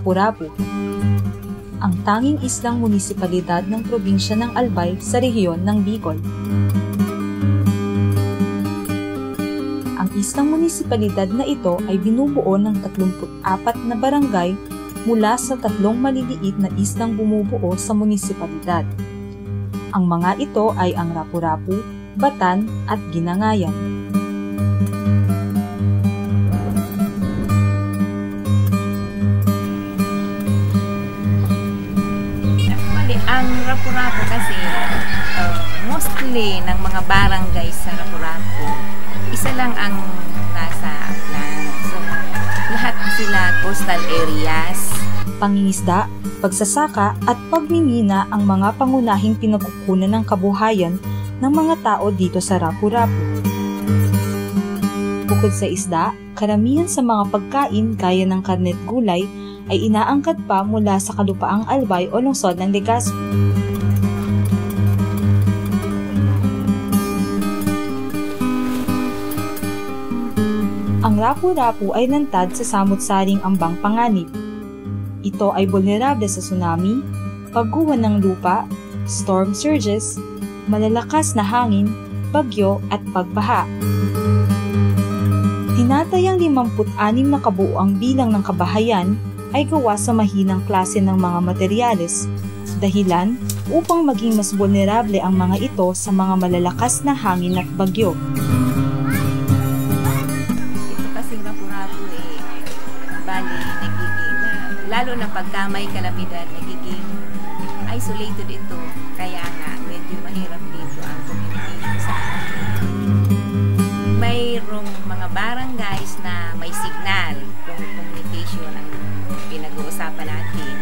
Rapu-Rapu, ang tanging islang munisipalidad ng probinsya ng Albay sa rehiyon ng Bicol. Ang islang munisipalidad na ito ay binubuo ng 34 na barangay mula sa 3 maliliit na islang bumubuo sa munisipalidad. Ang mga ito ay ang Rapu-Rapu, Batan at Ginangayan. Ang Rapu-Rapu kasi, mostly ng mga barangay sa Rapu-Rapu, isa lang ang nasa Aklan. So, lahat sila coastal areas. Pangingisda, pagsasaka at pagmimina ang mga pangunahing pinagkukunan ng kabuhayan ng mga tao dito sa Rapu-Rapu. Bukod sa isda, karamihan sa mga pagkain gaya ng karne at gulay ay inaangkat pa mula sa kalupaang Albay o lungsod ng Legazpi. Ang Rapu-Rapu ay lantad sa samut-saring ambang panganib. Ito ay vulnerable sa tsunami, pagguho ng lupa, storm surges, malalakas na hangin, bagyo at pagbaha. Tinatayang 56 na kabuuang bilang ng kabahayan ay gawa sa mahinang klase ng mga materyales, dahilan upang maging mas vulnerable ang mga ito sa mga malalakas na hangin at bagyo. Ito kasing Rapu-Rapu bali nagiging, lalo na pagka may kalamidad, nagiging isolated ito, kaya nga medyo mahirap dito ang communication sa amin. Mayroong mga barangays na may signal kung communication ang pinag-uusapan natin.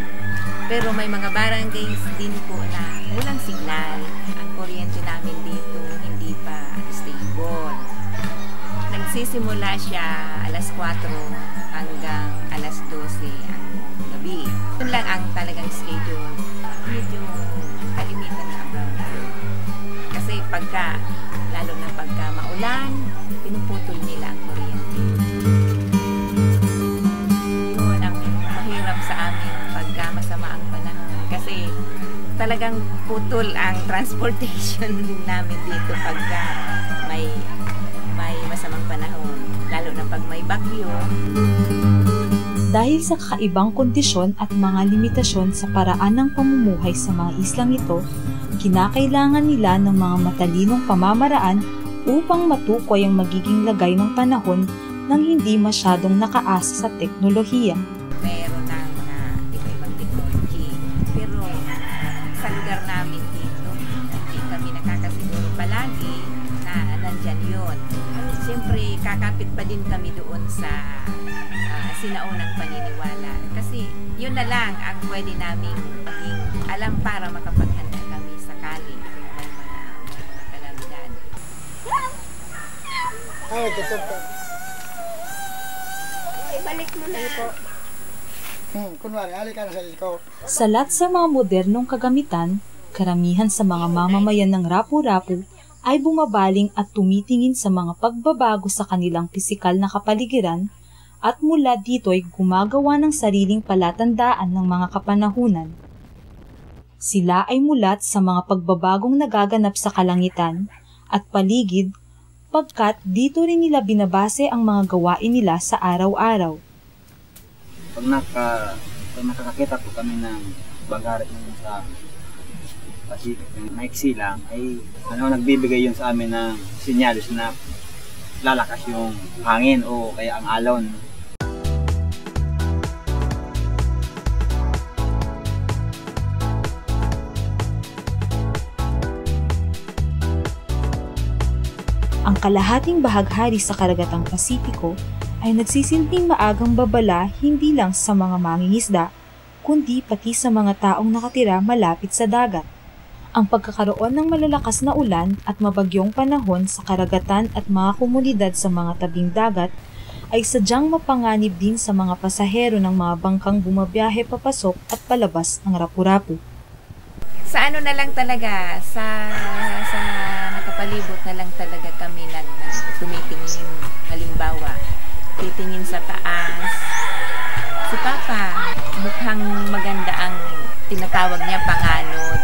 Pero may mga barangays din po na walang signal. Ang kuryente namin dito hindi pa stable. Nagsisimula siya alas 4 hanggang alas 12 ang gabi. Yun lang ang talagang schedule. Medyo kalimitan na ang brownfield. Kasi lalo na pagka maulan, pinuputol nila ang kuryente. Yun ang mahirap sa amin pagka masama ang panahon. Kasi talagang putol ang transportation namin dito pagka may masamang panahon. Lalo na pag may bagyo. Dahil sa kakaibang kondisyon at mga limitasyon sa paraan ng pamumuhay sa mga islang ito, kinakailangan nila ng mga matalinong pamamaraan upang matukoy ang magiging lagay ng panahon nang hindi masyadong nakaasa sa teknolohiya. Meron na mga iba-ibang technology, pero sa lugar namin dito, hindi kami nakakasiguro palagi na nandyan yun. Siyempre, kakapit pa din kami doon sa sinaunang paniniwala. Kasi yun na lang ang pwede namin maging alam para makapaghanda kami sakali kung may mga kalamidad. Ay, tutog ka. Ibalik mo na ito. Kunwari, ali ka na sa ikaw. Salat sa mga modernong kagamitan, karamihan sa mga mamamayan ng Rapu-Rapu ay bumabaling at tumitingin sa mga pagbabago sa kanilang pisikal na kapaligiran at mula dito ay gumagawa ng sariling palatandaan ng mga kapanahunan. Sila ay mulat sa mga pagbabagong nagaganap sa kalangitan at paligid pagkat dito rin nila binabase ang mga gawain nila sa araw-araw. Pag nakakakita po kami ng bagari sa Pacific, maiksi lang, ay nagbibigay yun sa amin ng sinyalis na lalakas yung hangin o kaya ang alon. Ang kalahating bahaghari sa karagatang Pasipiko ay nagsisilbing maagang babala hindi lang sa mga mangingisda, kundi pati sa mga taong nakatira malapit sa dagat. Ang pagkakaroon ng malalakas na ulan at mabagyong panahon sa karagatan at mga komunidad sa mga tabing dagat ay sadyang mapanganib din sa mga pasahero ng mga bangkang bumabiyahe papasok at palabas ng Rapu-Rapu. Sa ano na lang talaga, sa nakapalibot na lang talaga kami tumitingin. Halimbawa, titingin sa taas. Si Papa, mukhang maganda ang tinatawag niya panganod.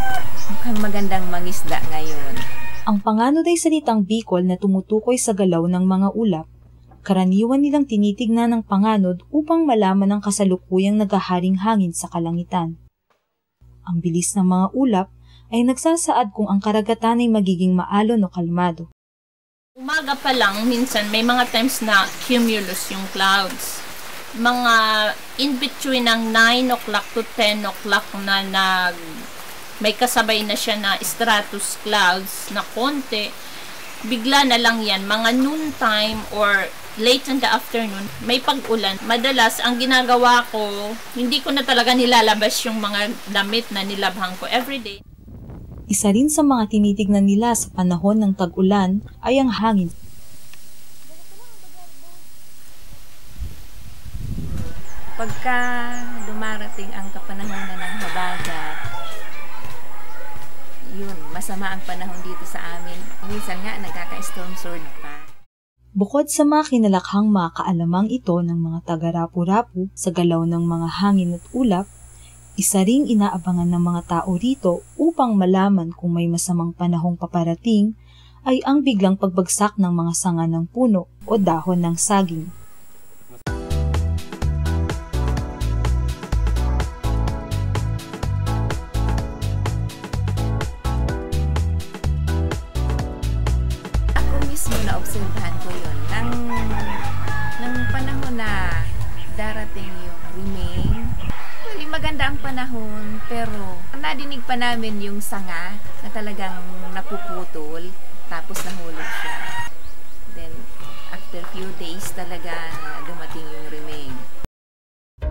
Mukhang magandang mangisda ngayon. Ang panganod ay salitang Bicol na tumutukoy sa galaw ng mga ulap. Karaniwan nilang tinitignan ng panganod upang malaman ang kasalukuyang naghaharing hangin sa kalangitan. Ang bilis ng mga ulap ay nagsasaad kung ang karagatan ay magiging maalon o kalmado. Umaga pa lang, minsan may mga times na cumulus yung clouds. Mga in between ng 9 o'clock to 10 o'clock na may kasabay na siya na stratus clouds na konti. Bigla na lang yan, mga noontime or late in the afternoon, may pag-ulan. Madalas, ang ginagawa ko, hindi ko na talaga nilalabas yung mga damit na nilabhan ko everyday. Isa rin sa mga tinitignan nila sa panahon ng tag-ulan ay ang hangin. Pagka dumarating ang kapanahonan ng habagat, yun, masama ang panahon dito sa amin. Minsan nga, nagkaka-storm sword pa. Bukod sa mga kinalakhang mga kaalamang ito ng mga taga-Rapu-Rapu sa galaw ng mga hangin at ulap, isa ring inaabangan ng mga tao rito upang malaman kung may masamang panahong paparating ay ang biglang pagbagsak ng mga sanga ng puno o dahon ng saging. Naobserbahan ko yun. Nang panahon na darating yung remain, really maganda ang panahon, pero nadinig pa namin yung sanga na talagang napuputol, tapos nahulog siya. Then, after few days talaga dumating yung remain.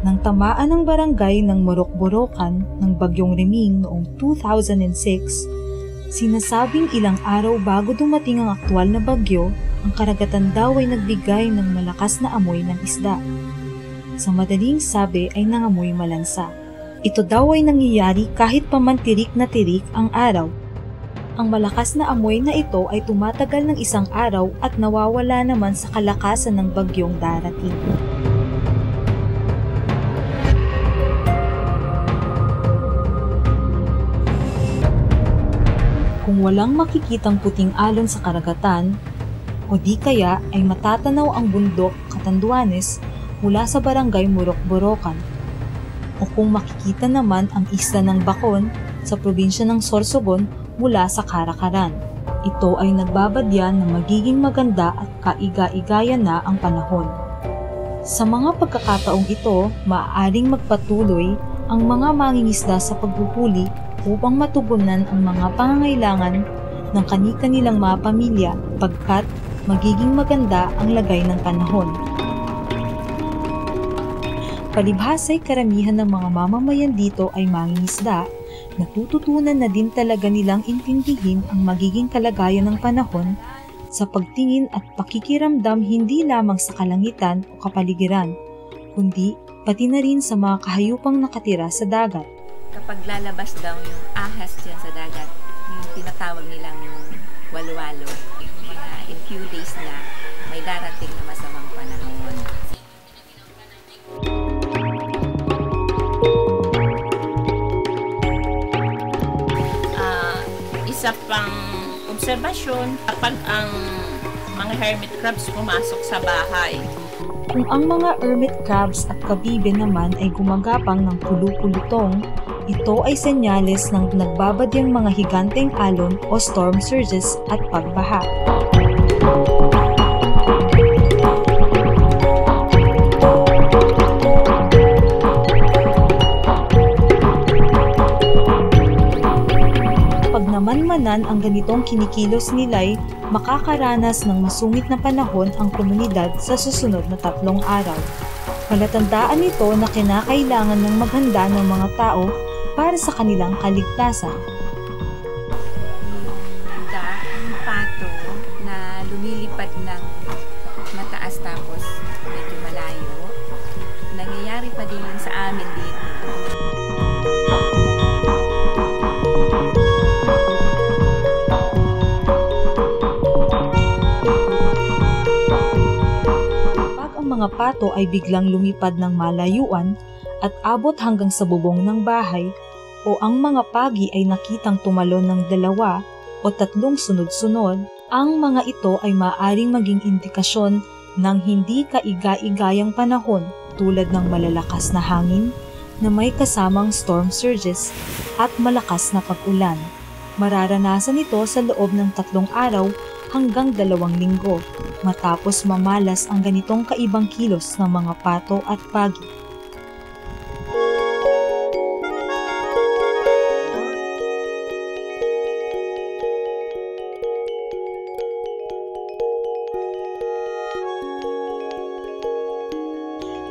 Nang tamaan ng barangay ng Morok-Borokan ng Bagyong Reming noong 2006, sinasabing ilang araw bago dumating ang aktwal na bagyo, ang karagatan daw ay nagbigay ng malakas na amoy ng isda. Sa madaling sabi ay nangamoy malansa. Ito daw ay nangyayari kahit pamantirik na tirik ang araw. Ang malakas na amoy na ito ay tumatagal ng isang araw at nawawala naman sa kalakasan ng bagyong darating. Kung walang makikitang puting alon sa karagatan, o di kaya ay matatanaw ang bundok Catanduanes mula sa barangay Morok-Borokan, o kung makikita naman ang isla ng Bacon sa probinsya ng Sorsogon mula sa Karakaran. Ito ay nagbabadya na magiging maganda at kaiga-igayan na ang panahon. Sa mga pagkakataong ito, maaaring magpatuloy ang mga mangingisda sa paghuhuli upang matugunan ang mga pangangailangan ng kani-kanilang mga pamilya pagkat magiging maganda ang lagay ng panahon. Palibhasa'y karamihan ng mga mamamayan dito ay mangingisda, natututunan na din talaga nilang intindihin ang magiging kalagayan ng panahon sa pagtingin at pakikiramdam hindi lamang sa kalangitan o kapaligiran, kundi pati na rin sa mga kahayupang nakatira sa dagat. Kapag lalabas daw yung ahas dyan sa dagat, yung tinatawag nilang walo-walo, yung mga in few days na may darating na masamang panahon. Isa pang obserbasyon kapag ang mga hermit crabs pumasok sa bahay. Kung ang mga hermit crabs at kabibe naman ay gumagapang ng pulu-pulutong, ito ay senyales ng nagbabadyang mga higanteng alon o storm surges at pagbaha. Pag namanmanan ang ganitong kinikilos nila'y makakaranas ng masungit na panahon ang komunidad sa susunod na 3 araw. Palatandaan nito na kinakailangan ng maghanda ng mga tao para sa kanilang kaligtasan. Yung pato na lumilipad ng mataas tapos medyo malayo, nangyayari pa din yun sa amin dito. Kapag ang mga pato ay biglang lumipad ng malayuan, at abot hanggang sa bubong ng bahay o ang mga pagi ay nakitang tumalon ng 2 o 3 sunod-sunod, ang mga ito ay maaaring maging indikasyon ng hindi kaiga-igayang panahon tulad ng malalakas na hangin na may kasamang storm surges at malakas na pag-ulan. Mararanasan ito sa loob ng 3 araw hanggang 2 linggo matapos mamalas ang ganitong kaibang kilos ng mga pato at pagi.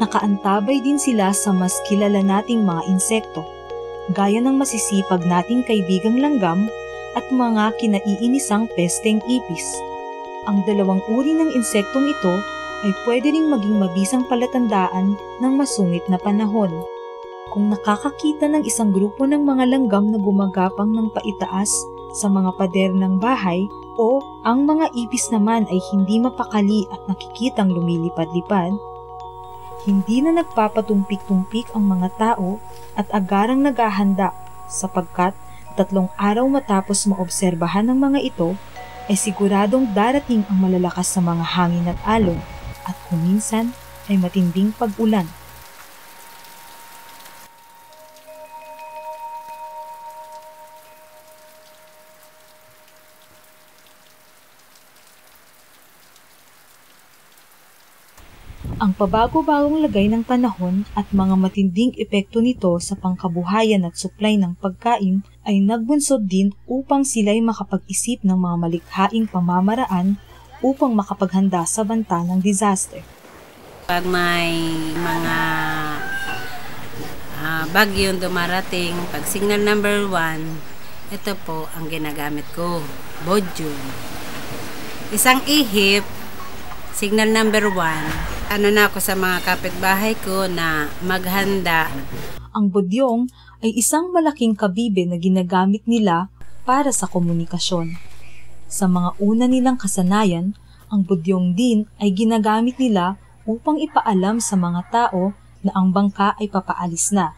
Nakaantabay din sila sa mas kilala nating mga insekto, gaya ng masisipag nating kaibigang langgam at mga kinaiinisang pesteng ipis. Ang 2 uri ng insektong ito ay pwede ring maging mabisang palatandaan ng masungit na panahon. Kung nakakakita ng isang grupo ng mga langgam na gumagapang ng paitaas sa mga pader ng bahay o ang mga ipis naman ay hindi mapakali at nakikitang lumilipad-lipad, hindi na nagpapatumpik-tumpik ang mga tao at agarang naghahanda sapagkat 3 araw matapos maobserbahan ng mga ito ay siguradong darating ang malalakas na mga hangin at alon at kuminsan ay matinding pag-ulan. Ang pabago-bagong lagay ng panahon at mga matinding epekto nito sa pangkabuhayan at supply ng pagkain ay nagbunsod din upang sila'y makapag-isip ng mga malikhaing pamamaraan upang makapaghanda sa banta ng disaster. Pag may mga bagyong dumarating, pag signal number 1, ito po ang ginagamit ko, bodyum. Isang ihip, signal number 1, ano na ako sa mga kapitbahay ko na maghanda. Ang bodyong ay isang malaking kabibe na ginagamit nila para sa komunikasyon. Sa mga una nilang kasanayan, ang bodyong din ay ginagamit nila upang ipaalam sa mga tao na ang bangka ay papaalis na.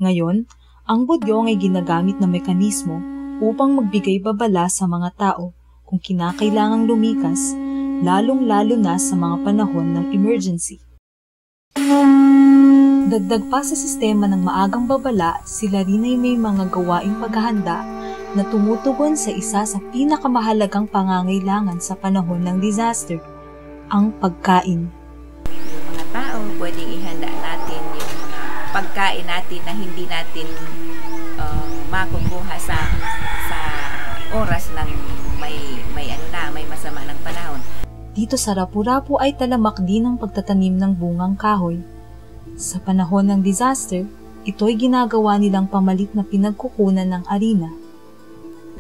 Ngayon, ang bodyong ay ginagamit na mekanismo upang magbigay babala sa mga tao kung kinakailangang lumikas, lalong-lalo na sa mga panahon ng emergency. Dagdag pa sa sistema ng maagang babala, sila rin ay may mga gawaing paghahanda na tumutugon sa isa sa pinakamahalagang pangangailangan sa panahon ng disaster, ang pagkain. Yung mga tao, pwedeng ihanda natin yung mga pagkain natin na hindi natin makukuha sa oras ng may masama ng panahon. Dito sa Rapu-Rapu ay talamak din ang pagtatanim ng bungang kahoy. Sa panahon ng disaster, ito'y ginagawa nilang pamalit na pinagkukunan ng arina.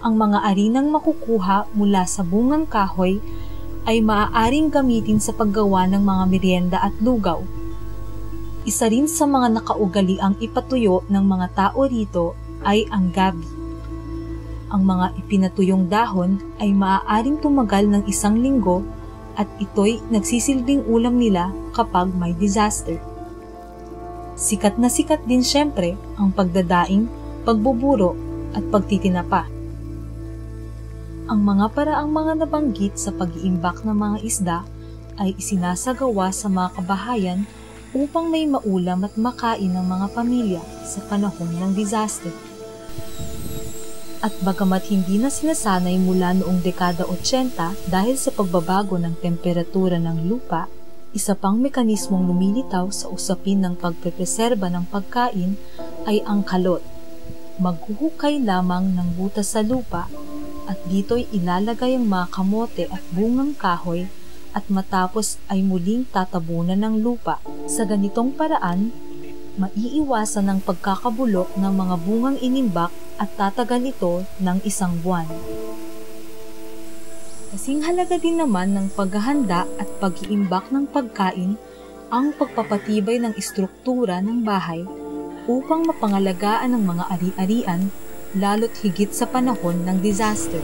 Ang mga arinang makukuha mula sa bungang kahoy ay maaaring gamitin sa paggawa ng mga merienda at lugaw. Isa rin sa mga nakaugaliang ipatuyo ng mga tao rito ay ang gabi. Ang mga ipinatuyong dahon ay maaaring tumagal ng 1 linggo at ito'y nagsisilbing ulam nila kapag may disaster. Sikat na sikat din siyempre ang pagdadaing, pagbuburo at pagtitinapa. Ang mga paraang mga nabanggit sa pag-iimbak ng mga isda ay isinasagawa sa mga kabahayan upang may maulam at makain ng mga pamilya sa panahon ng disaster. At bagamat hindi na sinasanay mula noong dekada 80 dahil sa pagbabago ng temperatura ng lupa, isa pang mekanismong lumilitaw sa usapin ng pagprepreserba ng pagkain ay ang kalot. Maghuhukay lamang ng butas sa lupa at dito'y ilalagay ang mga kamote at bungang kahoy at matapos ay muling tatabunan ng lupa. Sa ganitong paraan, maiiwasan ang pagkakabulok ng mga bungang inimbak at tatagal ito ng 1 buwan. Kasing halaga din naman ng paghahanda at pag-iimbak ng pagkain ang pagpapatibay ng istruktura ng bahay upang mapangalagaan ng mga ari-arian lalo't higit sa panahon ng disaster.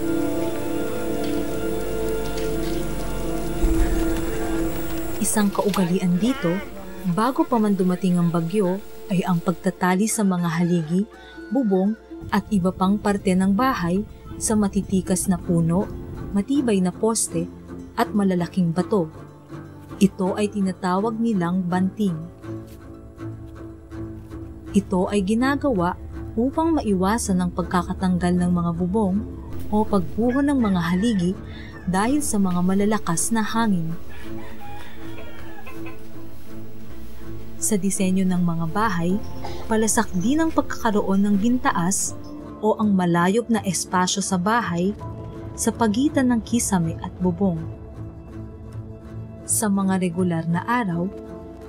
Isang kaugalian dito Bago pa man dumating ang bagyo, ay ang pagtatali sa mga haligi, bubong at iba pang parte ng bahay sa matitikas na puno, matibay na poste at malalaking bato. Ito ay tinatawag nilang banting. Ito ay ginagawa upang maiwasan ang pagkakatanggal ng mga bubong o pagbuho ng mga haligi dahil sa mga malalakas na hangin. Sa disenyo ng mga bahay, palasak din ang pagkakaroon ng bintaas o ang malayop na espasyo sa bahay sa pagitan ng kisame at bubong. Sa mga regular na araw,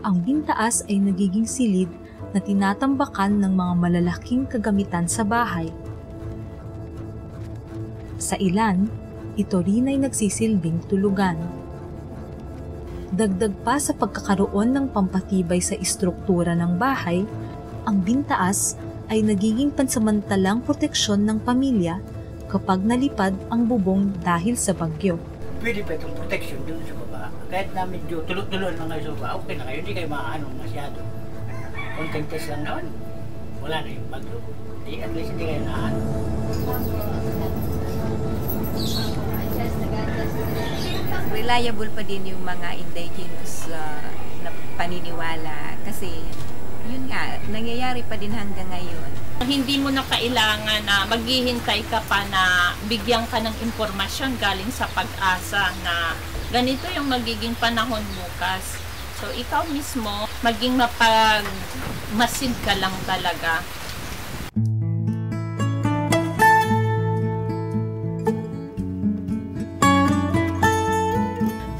ang bintaas ay nagiging silid na tinatambakan ng mga malalaking kagamitan sa bahay. Sa ilan, ito rin ay nagsisilbing tulugan. Dagdag pa sa pagkakaroon ng pampatibay sa istruktura ng bahay, ang bintaas ay nagiging pansamantalang proteksyon ng pamilya kapag nalipad ang bubong dahil sa bagyo. Pwede pa itong protection dun sa baba. Kahit na medyo tulot-tulot lang kayo sa baba, okay na kayo, hindi kayo maaano masyado. Konting test lang naman, wala na yung bagyo. At least hindi kayo naaano. Reliable pa din yung mga indigenous na paniniwala kasi yun nga, nangyayari pa din hanggang ngayon. Hindi mo na kailangan na maghihintay ka pa na bigyan ka ng impormasyon galing sa Pag-asa na ganito yung magiging panahon bukas. So, ikaw mismo, maging mapagmasid ka lang talaga.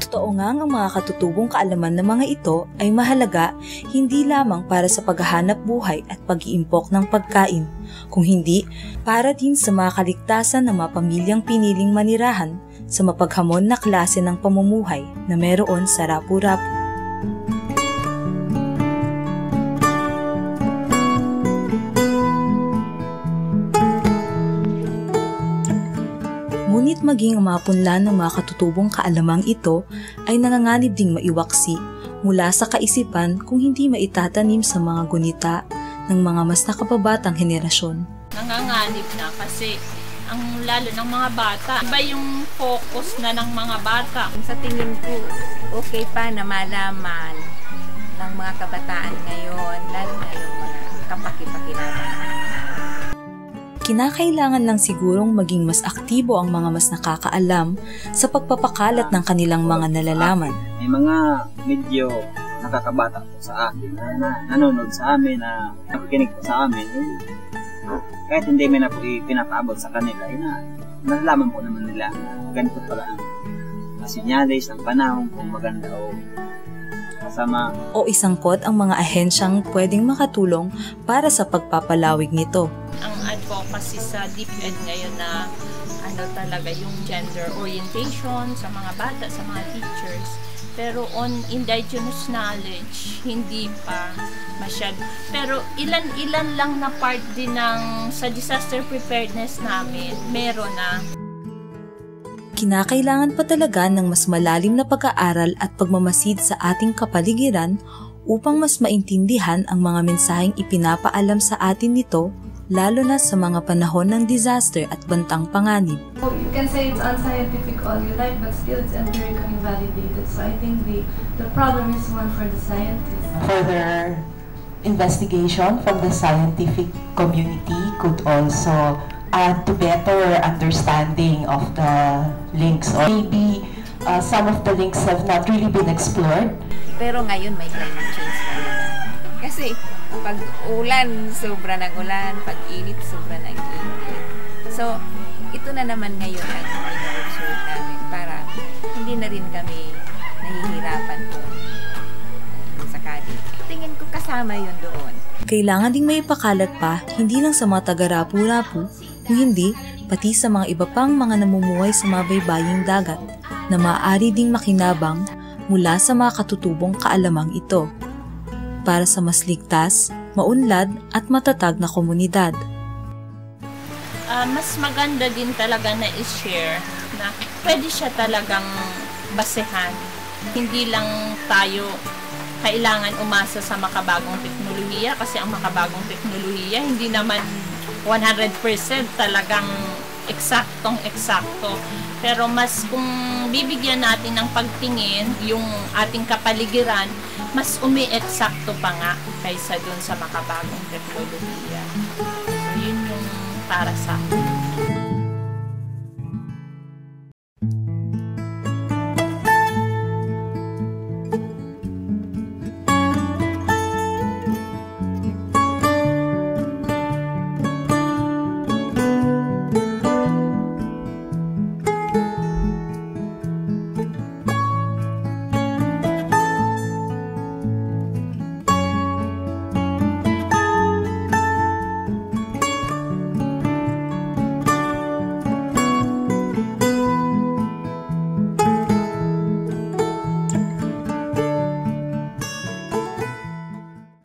Totoo nga ang mga katutubong kaalaman ng mga ito ay mahalaga hindi lamang para sa paghahanap buhay at pag-iimpok ng pagkain, kung hindi para din sa mga kaligtasan ng mga pamilyang piniling manirahan sa mapaghamon na klase ng pamumuhay na meron sa Rapu-Rapu. Ngunit maging ang mga punlan ng mga katutubong kaalamang ito ay nanganganib ding maiwaksi mula sa kaisipan kung hindi maitatanim sa mga gunita ng mga mas nakababatang henerasyon. Nanganganib na kasi ang lalo ng mga bata, iba yung focus na ng mga bata. Sa tingin ko, okay pa na malaman ng mga kabataan ngayon, lalo na yung mga kapaki-pakinabang. Kinakailangan lang sigurong maging mas aktibo ang mga mas nakakaalam sa pagpapakalat ng kanilang mga nalalaman. May mga medyo nakakabata po sa akin na nanonood sa amin, na nakikinig po sa amin. Kahit hindi may na po pinapaabot sa kanila, nalalaman po naman nila ganito pala ang sinyalis ng panahon kung maganda o kasama. O isangkot ang mga ahensyang pwedeng makatulong para sa pagpapalawig nito. Ang advocacy sa DepEd ngayon na talaga yung gender orientation sa mga bata, sa mga teachers. Pero on indigenous knowledge, hindi pa masyado. Pero ilan-ilan lang na part din sa disaster preparedness namin, meron na. Kinakailangan pa talaga ng mas malalim na pag-aaral at pagmamasid sa ating kapaligiran upang mas maintindihan ang mga mensaheng ipinapaalam sa atin nito, lalo na sa mga panahon ng disaster at bantang panganib. You can say it's unscientific all you like, but still it's empirically validated. So I think the problem is one for the scientists. Further investigation from the scientific community could also add to better understanding of the links. Or maybe some of the links have not really been explored. Pero ngayon may climate change na rin. Kasi pag ulan, sobra ng ulan. Pag init, sobra ng init. So, ito na naman ngayon ang ino-observe namin para hindi na rin kami nahihirapan kung sakali. Tingin ko kasama yun doon. Kailangan ding may ipakalat pa, hindi lang sa mga taga-Rapu-Rapu, kung hindi, pati sa mga iba pang mga namumuhay sa mga baybaying dagat na maaari ding makinabang mula sa mga katutubong kaalamang ito para sa mas ligtas, maunlad at matatag na komunidad. Mas maganda din talaga na i-share na pwede siya talagang basehan. Hindi lang tayo kailangan umasa sa makabagong teknolohiya kasi ang makabagong teknolohiya hindi naman 100% talagang eksaktong-eksakto. Pero mas kung bibigyan natin ng pagtingin yung ating kapaligiran, mas umi-eksakto pa nga kaysa dun sa makabagong teknolohiya. So, yun yung para sa akin.